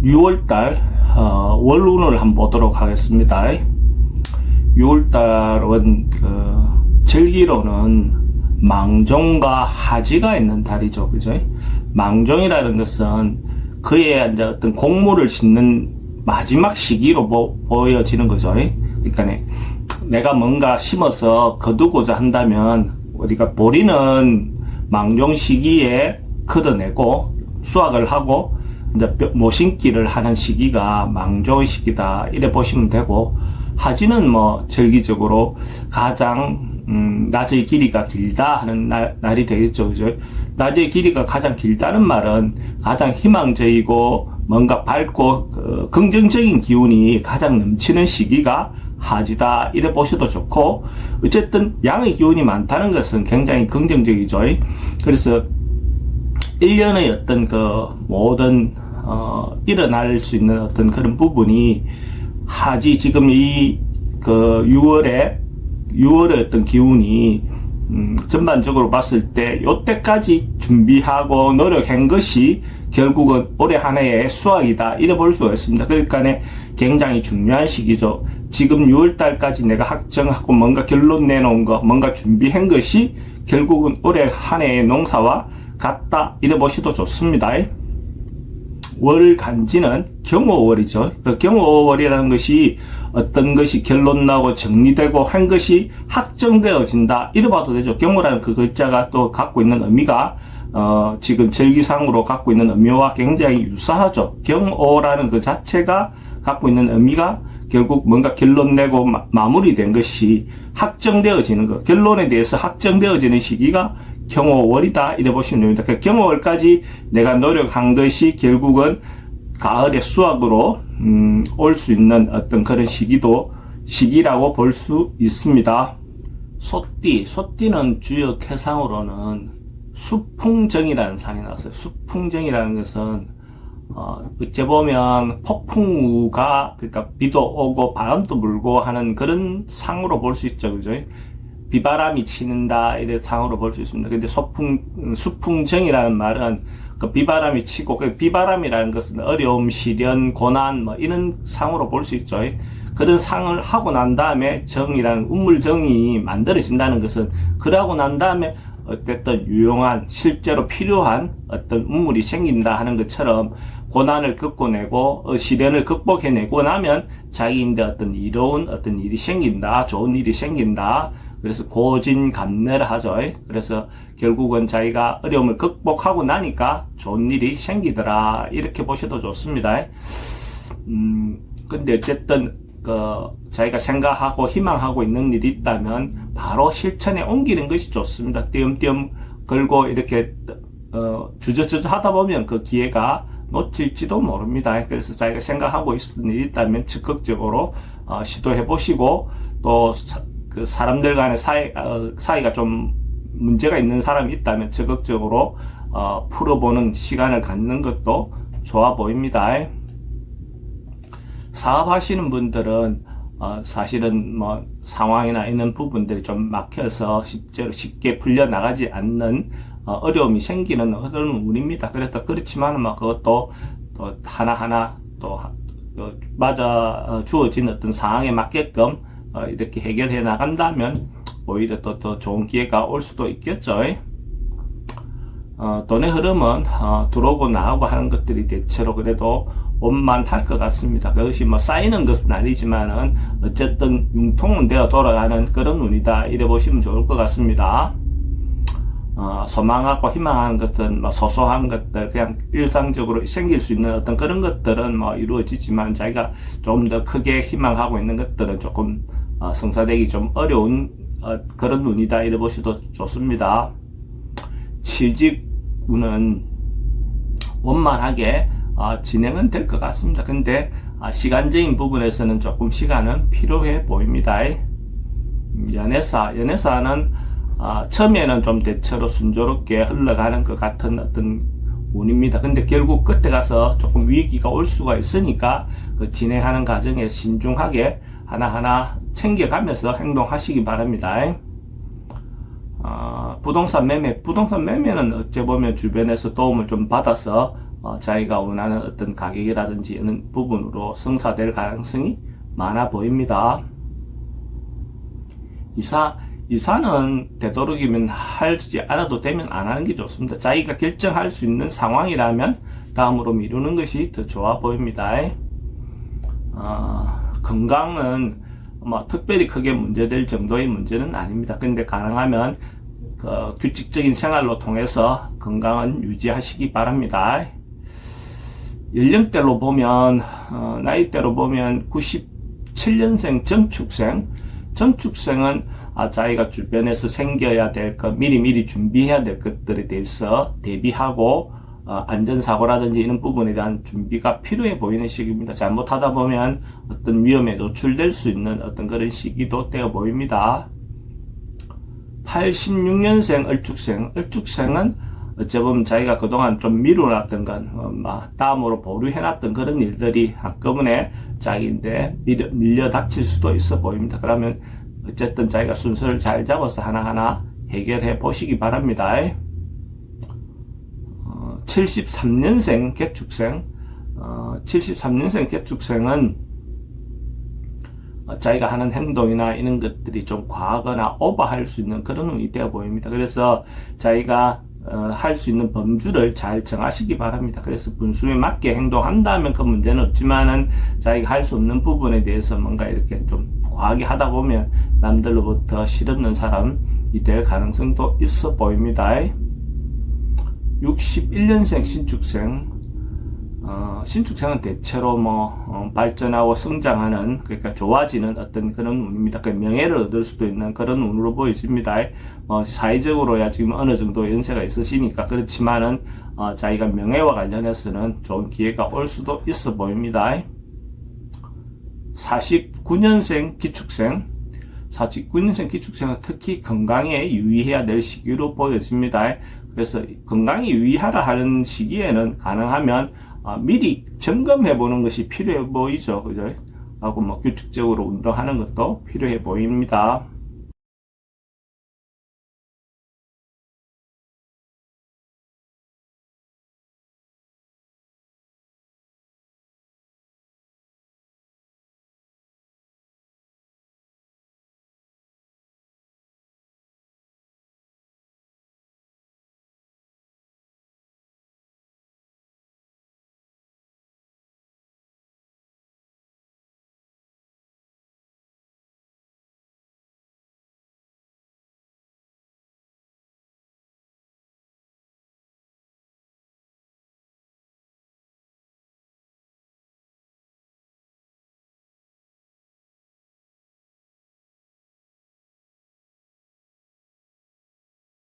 6월달 월운을 한번 보도록 하겠습니다. 6월달은 절기로는 망종과 하지가 있는 달이죠, 그죠? 망종이라는 것은 그의 이제 어떤 곡물을 심는 마지막 시기로 보여지는 거죠. 그러니까 내가 뭔가 심어서 거두고자 한다면 우리가 보리는 망종 시기에 걷어내고 수확을 하고 이제 모심기를 하는 시기가 망종의 시기다 이래 보시면 되고, 하지는 뭐 절기적으로 가장 낮의 길이가 길다 하는 날이 되겠죠, 그죠? 낮의 길이가 가장 길다는 말은 가장 희망적이고 뭔가 밝고 긍정적인 기운이 가장 넘치는 시기가 하지다 이래 보셔도 좋고, 어쨌든 양의 기운이 많다는 것은 굉장히 긍정적이죠. 그래서 1년의 어떤 모든 일어날 수 있는 어떤 그런 부분이 하지, 지금 이 6월의 어떤 기운이 전반적으로 봤을 때 요때까지 준비하고 노력한 것이 결국은 올해 한 해의 수확이다 이래 볼 수가 있습니다. 그러니까 굉장히 중요한 시기죠. 지금 6월달까지 내가 확정하고 뭔가 결론 내놓은 거, 뭔가 준비한 것이 결국은 올해 한 해의 농사와 같다 이래 보셔도 좋습니다. 월 간지는 경호월이죠. 경호월이라는 것이 어떤 것이 결론 나고 정리되고 한 것이 확정되어진다 이래 봐도 되죠. 경호라는 그 글자가 또 갖고 있는 의미가 지금 절기상으로 갖고 있는 의미와 굉장히 유사하죠. 경호라는 그 자체가 갖고 있는 의미가 결국 뭔가 결론 내고 마무리된 것이 확정되어지는 것, 결론에 대해서 확정되어지는 시기가 경호월이다 이래 보시면 됩니다. 그 경호월까지 내가 노력한 것이 결국은 가을의 수확으로 올 수 있는 어떤 그런 시기라고 볼 수 있습니다. 소띠는 주역 해상으로는 수풍정이라는 상이 나왔어요. 수풍정이라는 것은 어째 보면 폭풍우가, 그러니까 비도 오고 바람도 불고 하는 그런 상으로 볼 수 있죠, 그죠? 비바람이 치는다 이래 상으로 볼 수 있습니다. 근데 수풍정이라는 말은 그 비바람이 치고, 그 비바람이라는 것은 어려움, 시련, 고난 뭐 이런 상으로 볼 수 있죠. 그런 상을 하고 난 다음에 정이라는 운물정이 만들어진다는 것은 그러고 난 다음에 어쨌든 유용한 실제로 필요한 어떤 운물이 생긴다 하는 것처럼 고난을 겪어내고 시련을 극복해내고 나면 자기인데 어떤 이로운 어떤 일이 생긴다, 좋은 일이 생긴다. 그래서 고진감래를 하죠. 그래서 결국은 자기가 어려움을 극복하고 나니까 좋은 일이 생기더라 이렇게 보셔도 좋습니다. 근데 어쨌든 자기가 생각하고 희망하고 있는 일이 있다면 바로 실천에 옮기는 것이 좋습니다. 띄엄띄엄 걸고 이렇게 주저주저 하다 보면 그 기회가 놓칠지도 모릅니다. 그래서 자기가 생각하고 있는 일이 있다면 적극적으로 시도해 보시고, 또 그 사람들 간의 사이가 좀 문제가 있는 사람이 있다면 적극적으로 풀어보는 시간을 갖는 것도 좋아 보입니다. 사업하시는 분들은 사실은 뭐 상황이나 이런 부분들이 좀 막혀서 쉽게 풀려나가지 않는 어려움이 생기는 그런 운입니다. 그렇지만 그것도 또 하나하나 또 맞아 주어진 어떤 상황에 맞게끔 이렇게 해결해 나간다면 오히려 또 더 좋은 기회가 올 수도 있겠죠. 돈의 흐름은 들어오고 나가고 하는 것들이 대체로 그래도 원만할 것 같습니다. 그것이 뭐 쌓이는 것은 아니지만은 어쨌든 융통은 되어 돌아가는 그런 운이다 이래 보시면 좋을 것 같습니다. 소망하고 희망하는 것은 뭐 소소한 것들, 그냥 일상적으로 생길 수 있는 어떤 그런 것들은 뭐 이루어지지만, 자기가 좀 더 크게 희망하고 있는 것들은 조금 성사되기 좀 어려운 그런 운이다 이래 보셔도 좋습니다. 취직운은 원만하게 진행은 될 것 같습니다. 근데 시간적인 부분에서는 조금 시간은 필요해 보입니다. 연애사는 처음에는 좀 대체로 순조롭게 흘러가는 것 같은 어떤 운입니다. 근데 결국 끝에 가서 조금 위기가 올 수가 있으니까 그 진행하는 과정에 신중하게 하나하나 챙겨가면서 행동하시기 바랍니다. 부동산 매매는 어째 보면 주변에서 도움을 좀 받아서 자기가 원하는 어떤 가격이라든지 이런 부분으로 성사될 가능성이 많아 보입니다. 이사는 되도록이면 하지 않아도 되면 안 하는 게 좋습니다. 자기가 결정할 수 있는 상황이라면 다음으로 미루는 것이 더 좋아 보입니다. 건강은 특별히 크게 문제될 정도의 문제는 아닙니다. 근데 가능하면 규칙적인 생활로 통해서 건강은 유지하시기 바랍니다. 연령대로 보면 나이대로 보면 97년생 정축생은 자기가 주변에서 생겨야 될 것, 미리 준비해야 될 것들에 대해서 대비하고 안전사고라든지 이런 부분에 대한 준비가 필요해 보이는 시기입니다. 잘못하다 보면 어떤 위험에 노출될 수 있는 어떤 그런 시기도 되어 보입니다. 86년생 을축생은 어찌 보면 자기가 그동안 좀 미뤄놨던 건 다음으로 보류해놨던 그런 일들이 한꺼번에 자기인데 밀려 닥칠 수도 있어 보입니다. 그러면 어쨌든 자기가 순서를 잘 잡아서 하나하나 해결해 보시기 바랍니다. 73년생 개축생 73년생 개축생은 자기가 하는 행동이나 이런 것들이 좀 과하거나 오버할 수 있는 그런 운이 되어 보입니다. 그래서 자기가 할 수 있는 범주를 잘 정하시기 바랍니다. 그래서 분수에 맞게 행동한다면 그 문제는 없지만은 자기가 할 수 없는 부분에 대해서 뭔가 이렇게 좀 과하게 하다 보면 남들로부터 실없는 사람이 될 가능성도 있어 보입니다. 61년생 신축생은 대체로 발전하고 성장하는, 그러니까 좋아지는 어떤 그런 운입니다. 그러니까 명예를 얻을 수도 있는 그런 운으로 보여집니다. 사회적으로야 지금 어느 정도 연세가 있으시니까 그렇지만은, 자기가 명예와 관련해서는 좋은 기회가 올 수도 있어 보입니다. 49년생 기축생은 특히 건강에 유의해야 될 시기로 보여집니다. 그래서 건강에 유의하라 하는 시기에는 가능하면 미리 점검해 보는 것이 필요해 보이죠. 그죠? 하고 규칙적으로 운동하는 것도 필요해 보입니다.